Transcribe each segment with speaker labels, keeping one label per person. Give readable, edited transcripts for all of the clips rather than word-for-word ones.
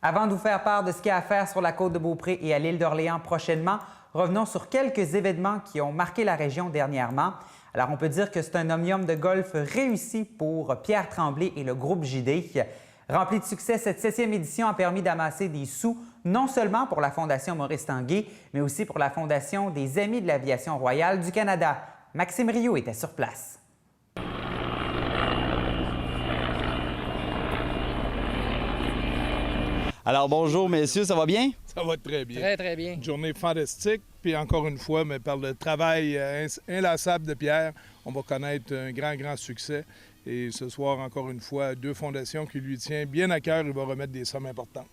Speaker 1: Avant de vous faire part de ce qu'il y a à faire sur la côte de Beaupré et à l'île d'Orléans prochainement, revenons sur quelques événements qui ont marqué la région dernièrement. Alors, on peut dire que c'est un omnium de golf réussi pour Pierre Tremblay et le groupe JD. Rempli de succès, cette 7e édition a permis d'amasser des sous non seulement pour la Fondation Maurice Tanguay, mais aussi pour la Fondation des Amis de l'Aviation royale du Canada. Maxime Rioux était sur place.
Speaker 2: Alors bonjour messieurs, ça va bien?
Speaker 3: Ça va très bien.
Speaker 4: Très, très bien.
Speaker 3: Une journée fantastique. Puis encore une fois, mais par le travail inlassable de Pierre, on va connaître un grand succès. Et ce soir, encore une fois, 2 fondations qui lui tiennent bien à cœur. Il va remettre des sommes importantes.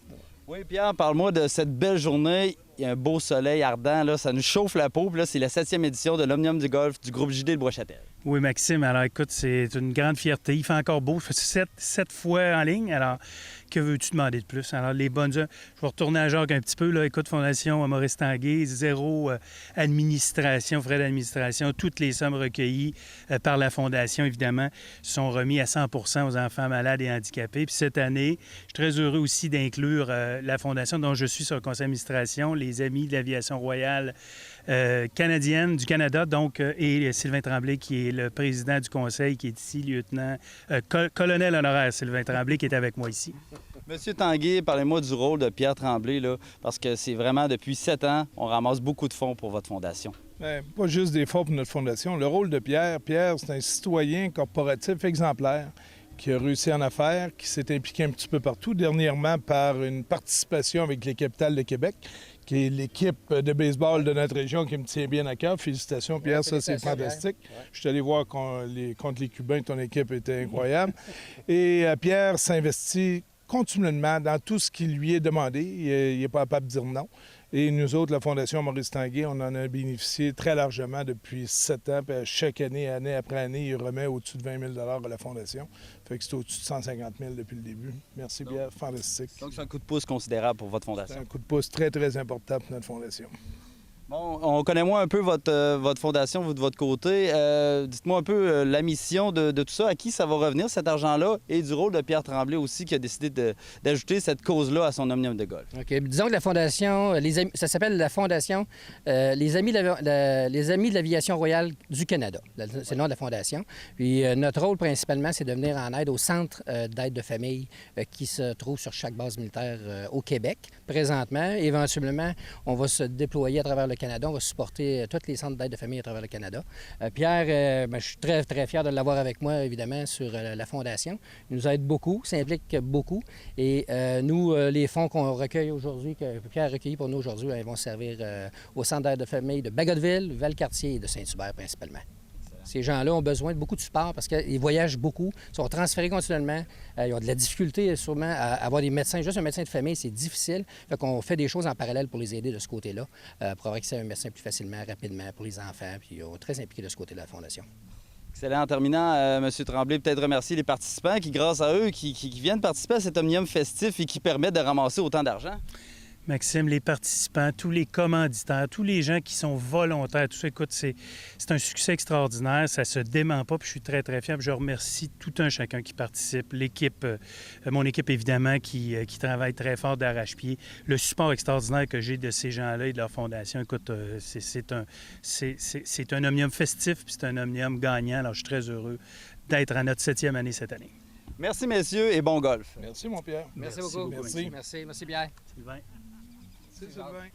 Speaker 2: Oui, Pierre, parle-moi de cette belle journée. Il y a un beau soleil ardent, là, ça nous chauffe la peau. Puis là, c'est la 7e édition de l'Omnium du golf du groupe JD de Bois-Châtel.
Speaker 5: Oui, Maxime. Alors, écoute, c'est une grande fierté. Il fait encore beau. Il fait 7 fois en ligne. Alors, que veux-tu demander de plus? Alors, les bonnes... Je vais retourner à Jacques un petit peu. Là. Écoute, Fondation Maurice Tanguay, 0 administration, frais d'administration. Toutes les sommes recueillies par la Fondation, évidemment, sont remis à 100 aux enfants malades et handicapés. Puis cette année, je suis très heureux aussi d'inclure la Fondation dont je suis sur le conseil d'administration, les Amis de l'Aviation royale canadienne du Canada, donc, et Sylvain Tremblay, qui est le président du conseil, qui est ici, colonel honoraire Sylvain Tremblay, qui est avec moi ici.
Speaker 2: Monsieur Tanguay, parlez-moi du rôle de Pierre Tremblay, là, parce que c'est vraiment depuis 7 ans, on ramasse beaucoup de fonds pour votre fondation.
Speaker 3: Bien, pas juste des fonds pour notre fondation. Le rôle de Pierre, c'est un citoyen corporatif exemplaire qui a réussi en affaires, qui s'est impliqué un petit peu partout, dernièrement par une participation avec les Capitales de Québec, qui est l'équipe de baseball de notre région qui me tient bien à cœur. Félicitations, Pierre, ouais, ça c'est fantastique. Ouais. Je suis allé voir contre les Cubains, ton équipe était incroyable. Et Pierre s'investit continuellement dans tout ce qui lui est demandé. Il n'est pas capable de dire non. Et nous autres, la Fondation Maurice Tanguay, on en a bénéficié très largement depuis 7 ans. Puis chaque année, année après année, il remet au-dessus de 20 000 à la Fondation. Fait que c'est au-dessus de 150 000 depuis le début. Merci, Pierre. Fantastique.
Speaker 2: Donc, c'est un coup de pouce considérable pour votre Fondation.
Speaker 3: C'est un coup de pouce très important pour notre Fondation.
Speaker 2: Bon, on connaît moins un peu votre fondation, vous de votre côté. Dites-moi un peu la mission de tout ça. À qui ça va revenir, cet argent-là, et du rôle de Pierre Tremblay aussi, qui a décidé d'ajouter cette cause-là à son omnium de golf.
Speaker 4: OK. Disons que la fondation, ça s'appelle la Fondation les Amis de l'Aviation royale du Canada. C'est le nom de la fondation. Puis notre rôle, principalement, c'est de venir en aide au centre d'aide de famille qui se trouve sur chaque base militaire au Québec. Présentement, éventuellement, on va se déployer à travers le Canada. On va supporter tous les centres d'aide de famille à travers le Canada. Pierre, je suis très fier de l'avoir avec moi, évidemment, sur la Fondation. Il nous aide beaucoup, s'implique beaucoup. Et nous, les fonds qu'on recueille aujourd'hui, que Pierre a recueillis pour nous aujourd'hui, ils vont servir au centre d'aide de famille de Bagotville, Valcartier et de Saint-Hubert principalement. Ces gens-là ont besoin de beaucoup de support parce qu'ils voyagent beaucoup, sont transférés continuellement. Ils ont de la difficulté sûrement à avoir des médecins. Juste un médecin de famille, c'est difficile. Fait qu'on fait des choses en parallèle pour les aider de ce côté-là, pour avoir accès à un médecin plus facilement, rapidement pour les enfants. Puis ils sont très impliqués de ce côté de la Fondation.
Speaker 2: Excellent. En terminant, M. Tremblay, peut-être remercier les participants qui, grâce à eux, qui viennent participer à cet omnium festif et qui permettent de ramasser autant d'argent.
Speaker 5: Maxime, les participants, tous les commanditaires, tous les gens qui sont volontaires, tout ça, écoute, c'est un succès extraordinaire, ça se dément pas, puis je suis très fier. Puis je remercie tout un chacun qui participe, l'équipe, mon équipe évidemment, qui travaille très fort d'arrache-pied, le support extraordinaire que j'ai de ces gens-là et de leur fondation. Écoute, c'est un omnium festif, puis c'est un omnium gagnant, alors je suis très heureux d'être à notre 7e année cette année.
Speaker 2: Merci, messieurs, et bon golf.
Speaker 3: Merci, mon Pierre.
Speaker 4: Merci beaucoup.
Speaker 3: Merci.
Speaker 4: Merci, Pierre.
Speaker 5: Sylvain.
Speaker 3: Merci, Sylvain.